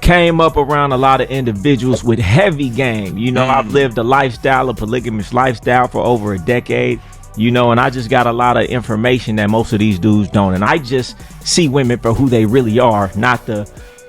came up around a lot of individuals with heavy game. You know, I've lived a lifestyle, a polygamous lifestyle for over a decade. You know, and I just got a lot of information that most of these dudes don't. And I just see women for who they really are, not the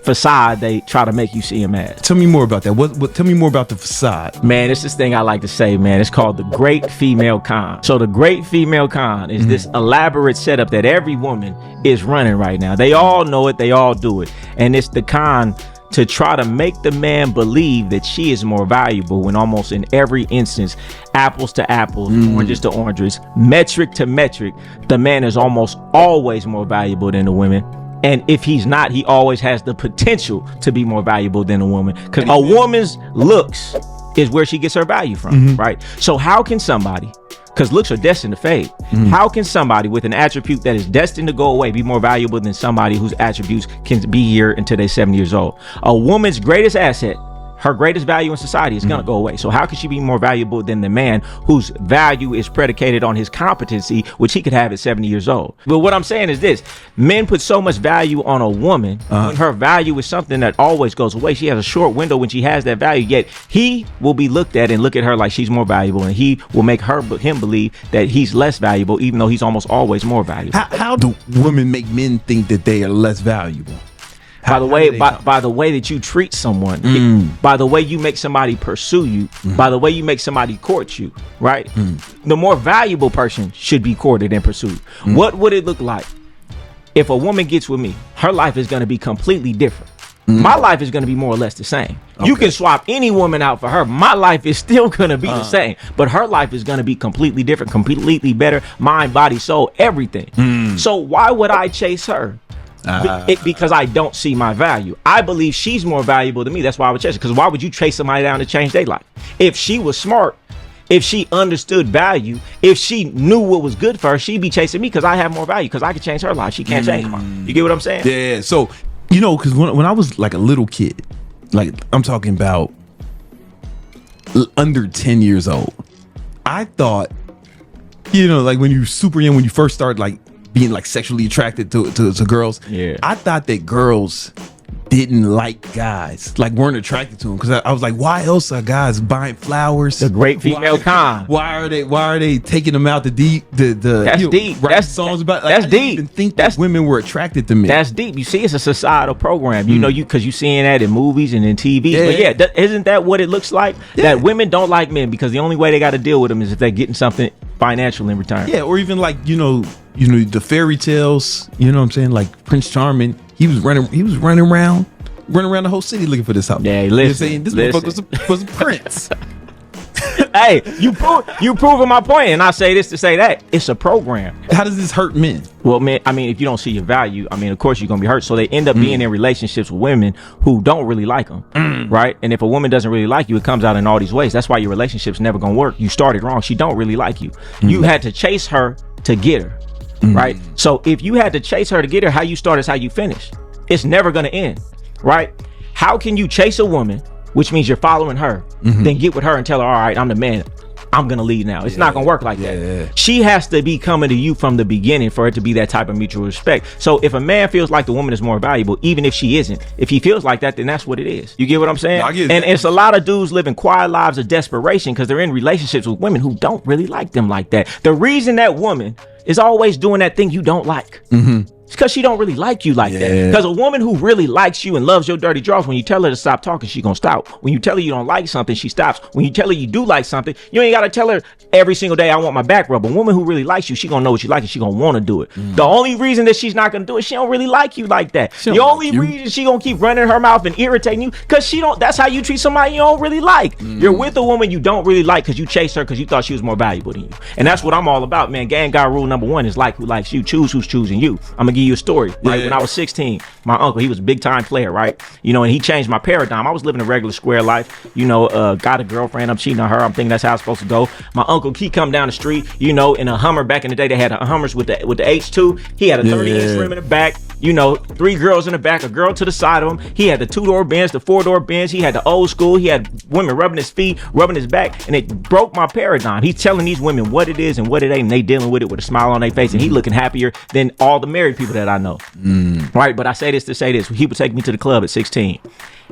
facade they try to make you see them as. Tell me more about that. What? Tell me more about the facade. Man, it's this thing I like to say, man. It's called the Great Female Con. So the Great Female Con is this elaborate setup that every woman is running right now. They all know it. They all do it. And it's the con to try to make the man believe that she is more valuable when almost in every instance, apples to apples, oranges to oranges, metric to metric, the man is almost always more valuable than the women. And if he's not, he always has the potential to be more valuable than a woman, because a woman's looks is where she gets her value from, right? So how can somebody, because looks are destined to fade, how can somebody with an attribute that is destined to go away be more valuable than somebody whose attributes can be here until they're 70 years old? A woman's greatest asset, her greatest value in society, is going to go away. So how can she be more valuable than the man whose value is predicated on his competency, which he could have at 70 years old? But what I'm saying is this: men put so much value on a woman when her value is something that always goes away. She has a short window when she has that value, yet he will be looked at and look at her like she's more valuable, and he will make him believe that he's less valuable, even though he's almost always more valuable. How do women make men think that they are less valuable? By the way that you treat someone, by the way you make somebody pursue you, by the way you make somebody court you, right? The more valuable person should be courted and pursued. What would it look like if a woman gets with me? Her life is going to be completely different. My life is going to be more or less the same. Okay. You can swap any woman out for her. My life is still going to be the same, but her life is going to be completely different, completely better, mind, body, soul, everything. So why would I chase her? Because I don't see my value. I believe she's more valuable than me. That's why I would chase her. Because why would you chase somebody down to change their life? If she was smart, if she understood value, if she knew what was good for her, she'd be chasing me because I have more value, because I could change her life. She can't change mine. You get what I'm saying? Yeah. So, you know, because when I was like a little kid, like I'm talking about under 10 years old, I thought, you know, like when you're super young, when you first start like being like sexually attracted to girls, I thought that girls didn't like guys, like weren't attracted to them, because I was like, why else are guys buying flowers? The Great Female Con. Why are they taking them out to that's deep. That's songs about, like, that's I didn't deep. even think that women were attracted to men. That's deep. You see, it's a societal program. You know, because you seeing that in movies and in TV. But isn't that what it looks like? That women don't like men because the only way they got to deal with them is if they're getting something financial in return. Yeah, or even like, you know the fairy tales, you know what I'm saying? Like Prince Charming, he was running around the whole city looking for this house. Yeah, listen. You know, this motherfucker was a prince. Hey, you proving my point, and I say this to say that it's a program. How does this hurt men? Well, man, I mean, if you don't see your value, I mean, of course you're gonna be hurt. So they end up being in relationships with women who don't really like them, right? And if a woman doesn't really like you, it comes out in all these ways. That's why your relationship's never gonna work. You started wrong. She don't really like you. You had to chase her to get her, right? So if you had to chase her to get her, how you start is how you finish. It's never gonna end, right? How can you chase a woman, which means you're following her, then get with her and tell her, all right, I'm the man, I'm gonna lead now? It's not gonna work like that. She has to be coming to you from the beginning for it to be that type of mutual respect. So if a man feels like the woman is more valuable, even if she isn't, if he feels like that, then that's what it is. You get what I'm saying? No, I get it. And it's a lot of dudes living quiet lives of desperation because they're in relationships with women who don't really like them like that. The reason that woman is always doing that thing you don't like, it's because she don't really like you like that. Because a woman who really likes you and loves your dirty draws, when you tell her to stop talking, she gonna stop. When you tell her you don't like something, she stops. When you tell her you do like something, you ain't gotta tell her every single day, I want my back rubbed. A woman who really likes you, she gonna know what you like and she gonna want to do it. The only reason that she's not gonna do it, she don't really like you like that. The only reason she gonna keep running her mouth and irritating you, because she don't. That's how you treat somebody you don't really like. You're with a woman you don't really like because you chased her because you thought she was more valuable than you. And that's what I'm all about, man. Gang guy rule number 1 is like who likes you. Choose who's choosing you. I'm gonna give you a story. Right? When I was 16, my uncle, he was a big time player, right? You know, and he changed my paradigm. I was living a regular square life, you know, got a girlfriend, I'm cheating on her, I'm thinking that's how it's supposed to go. My uncle, he come down the street, you know, in a Hummer. Back in the day, they had Hummers with the H2. He had a 30-inch rim in the back, you know, 3 girls in the back, a girl to the side of him. He had the 2-door Benz, the 4-door Benz. He had the old school. He had women rubbing his feet, rubbing his back, and it broke my paradigm. He's telling these women what it is and what it ain't, and they dealing with it with a smile on their face, and he looking happier than all the married people that I know. Right, but I say this to say this. He would take me to the club at 16.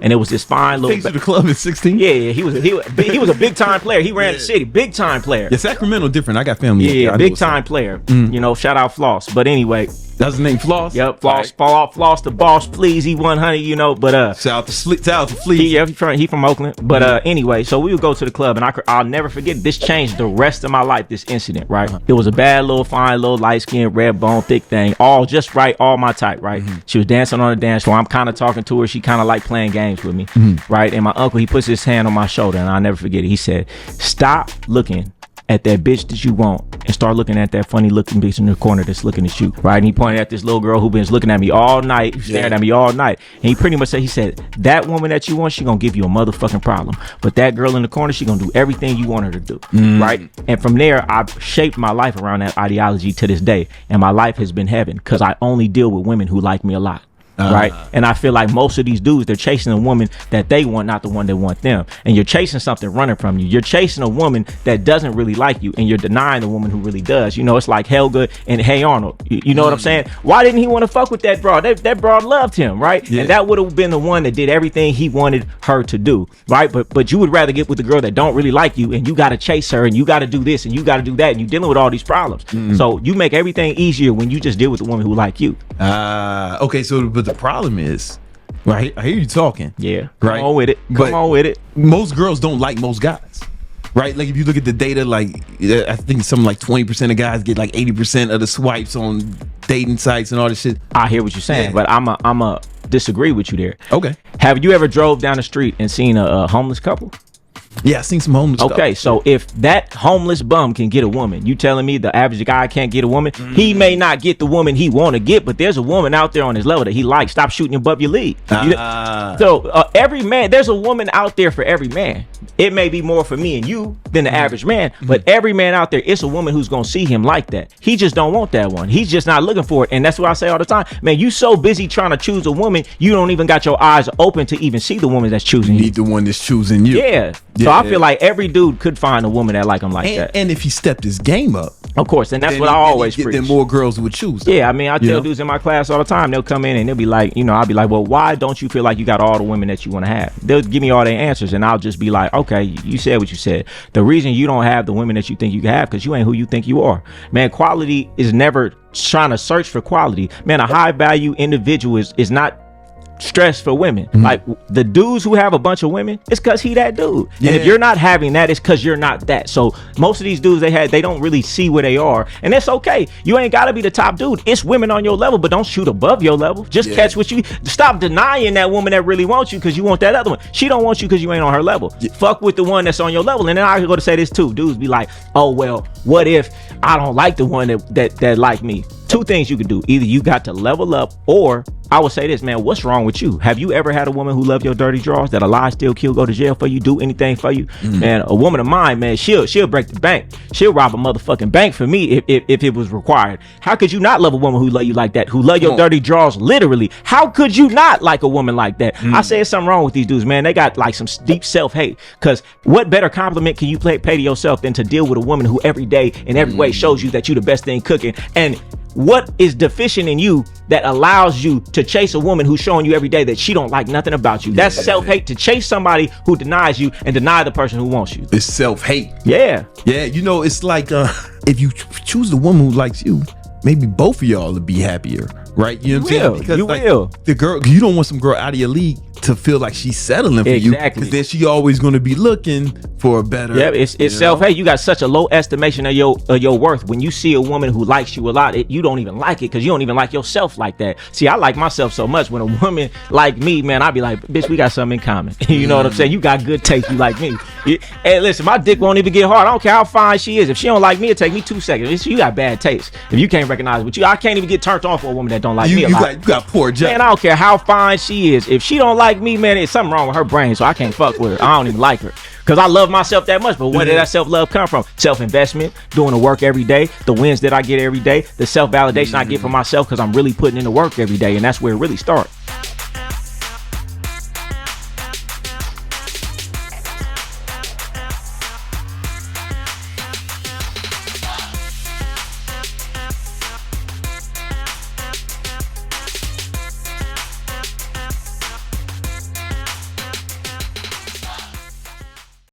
and it was this fine little. Takes to the club at 16. Yeah, he was a big time player. He ran the city, big time player. Yeah, Sacramento different. I got family. Yeah, big time player. You know, shout out Floss. But anyway. That's his name, Floss? Yep, Floss, right. Floss the boss, please. He 100, you know, but shout out to Fleet. Yeah, he from Oakland. But anyway, so we would go to the club, and I'll never forget. This changed the rest of my life. This incident, right? It was a bad little, fine little, light skinned, red bone, thick thing, all just right, all my type, right? She was dancing on the dance floor. I'm kind of talking to her. She kind of like playing games with me, right? And my uncle, he puts his hand on my shoulder, and I'll never forget it. He said, "Stop looking at that bitch that you want and start looking at that funny looking bitch in the corner that's looking at you," right? And he pointed at this little girl who been looking at me all night, staring at me all night. And he pretty much said, he said, "That woman that you want, she gonna give you a motherfucking problem. But that girl in the corner, she gonna do everything you want her to do," right? And from there, I've shaped my life around that ideology to this day. And my life has been heaven because I only deal with women who like me a lot. Right. And I feel like most of these dudes, they're chasing a woman that they want, not the one that want them. And you're chasing something running from you. You're chasing a woman that doesn't really like you, and you're denying the woman who really does. You know, it's like Helga and Hey Arnold. You know what I'm saying? Why didn't he want to fuck with that broad? That broad loved him, right? Yeah. And that would have been the one that did everything he wanted her to do, right? But you would rather get with the girl that don't really like you, and you got to chase her, and you got to do this, and you got to do that, and you're dealing with all these problems. So you make everything easier when you just deal with the woman who like you. Okay, so but the problem is, right? I hear you talking. Yeah, right. Come on with it. Come on with it. Most girls don't like most guys, right? Like if you look at the data, like I think something like 20% of guys get like 80% of the swipes on dating sites and all this shit. I hear what you're saying, but I'm a disagree with you there. Okay. Have you ever drove down the street and seen a homeless couple? Yeah, I seen some homeless stuff. Okay, so if that homeless bum can get a woman, you telling me the average guy can't get a woman? He may not get the woman he want to get, but there's a woman out there on his level that he likes. Stop shooting above your league. So every man, there's a woman out there for every man. It may be more for me and you than the average man, but every man out there, it's a woman who's gonna see him like that. He just don't want that one. He's just not looking for it. And that's what I say all the time. Man, you so busy trying to choose a woman, you don't even got your eyes open to even see the woman that's choosing you. Need the one that's choosing you. Yeah. So I feel like every dude could find a woman that like him like that. And if he stepped his game up, of course, and that's what I always preach. Then more girls would choose him. Yeah, I mean, I tell dudes in my class all the time, they'll come in and they'll be like, you know, I'll be like, well, why don't you feel like you got all the women that you want to have? They'll give me all their answers, and I'll just be like, okay, you said what you said. The reason you don't have the women that you think you can have because you ain't who you think you are. Man, quality is never trying to search for quality. Man, a high value individual is not stress for women. Like the dudes who have a bunch of women, it's because he that dude. And if you're not having that, it's because you're not that. So most of these dudes they don't really see where they are, and that's okay. You ain't gotta be the top dude. It's women on your level, but don't shoot above your level. Just catch what you. Stop denying that woman that really wants you because you want that other one. She don't want you because you ain't on her level. Fuck with the one that's on your level. And then I could go to say this too. Dudes be like, oh well, what if I don't like the one that like me? Two things you can do. Either you got to level up, or I would say this, man, what's wrong with you? Have you ever had a woman who loved your dirty drawers, that a lie, steal, kill, go to jail for you, do anything for you? Man, a woman of mine, man, she'll break the bank. She'll rob a motherfucking bank for me if it was required. How could you not love a woman who love you like that, who love your dirty drawers literally? How could you not like a woman like that? I say it's something wrong with these dudes, man. They got like some deep self-hate, because what better compliment can you pay to yourself than to deal with a woman who every day in every way shows you that you the best thing cooking? And what is deficient in you that allows you to chase a woman who's showing you every day that she don't like nothing about you? That's self-hate, to chase somebody who denies you and deny the person who wants you. It's self-hate. Yeah. Yeah, you know, it's like if you choose the woman who likes you, maybe both of y'all will be happier, right? You know what I'm saying? Because you will. The girl, you don't want some girl out of your league to feel like she's settling for you, because then she always going to be looking for a better. Yeah, it's self-hate. You got such a low estimation of your worth. When you see a woman who likes you a lot, you don't even like it because you don't even like yourself like that. See, I like myself so much. When a woman like me, man, I be like, bitch, we got something in common. You know what I'm saying? You got good taste. You like me. Hey, listen, my dick won't even get hard. I don't care how fine she is. If she don't like me, it take me 2 seconds. You got bad taste. If you can't recognize what I can't even get turned on for a woman that don't like me a lot. You got poor judgment. Man, I don't care how fine she is. If she don't like me, man, it's something wrong with her brain, so I can't fuck with her. I don't even like her because I love myself that much. But where did that self-love come from? Self-investment, doing the work every day, the wins that I get every day, the self-validation I get from myself because I'm really putting in the work every day, and that's where it really starts.